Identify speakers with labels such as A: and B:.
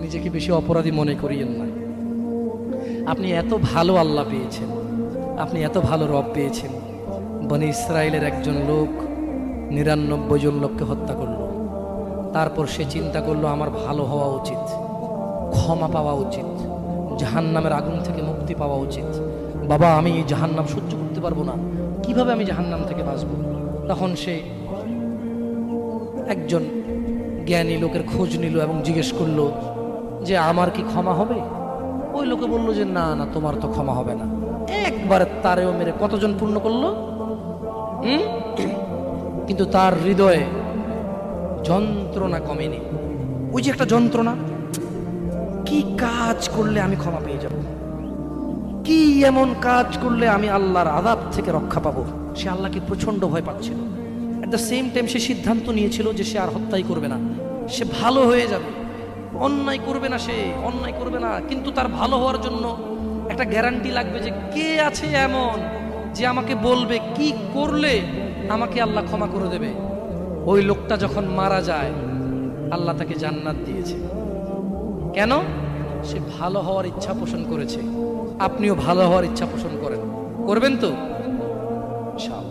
A: নিজেকে বেশি অপরাধী মনে করিয়েন না। আপনি এত ভালো আল্লাহ পেয়েছেন, আপনি এত ভালো রব পেয়েছেন। বনি ইসরায়েলের একজন লোক 99 জন লোককে হত্যা করলো। তারপর সে চিন্তা করলো আমার ভালো হওয়া উচিত, ক্ষমা পাওয়া উচিত, জাহান্নামের আগুন থেকে মুক্তি পাওয়া উচিত। বাবা আমি এই জাহান্নাম সহ্য করতে পারবো না, কিভাবে আমি জাহান্নাম থেকে বাঁচবো? তখন সে একজন জ্ঞানী লোকের খোঁজ নিল এবং জিজ্ঞেস করলো যে আমার কি ক্ষমা হবে? ওই লোকে বলল যে না না, তোমার তো ক্ষমা হবে না। একবারে তারেও মেরে কতজন পূর্ণ করলো? কিন্তু তার হৃদয়ে যন্ত্রণা কমেনি। ওই যে একটা যন্ত্রণা, কি কাজ করলে আমি ক্ষমা পেয়ে যাব, কি এমন কাজ করলে আমি আল্লাহর আযাব থেকে রক্ষা পাবো। সে আল্লাহকে প্রচন্ড ভয় পাচ্ছিল। এট দ্য সেম টাইম সে সিদ্ধান্ত নিয়েছিল যে সে আর হত্যাই করবে না, সে ভালো হয়ে যাবে, অন্যায় করবে না, সে অন্যায় করবে না। কিন্তু তার ভালো হওয়ার জন্য একটা গ্যারান্টি লাগবে যে কে আছে এমন যে আমাকে বলবে কি করলে আমাকে আল্লাহ ক্ষমা করে দেবে। ওই লোকটা যখন মারা যায় আল্লাহ তাকে জান্নাত দিয়েছে। কেন? সে ভালো হওয়ার ইচ্ছা পোষণ করেছে। আপনিও ভালো হওয়ার ইচ্ছা পোষণ করেন, করবেন তো ইনশাআল্লাহ।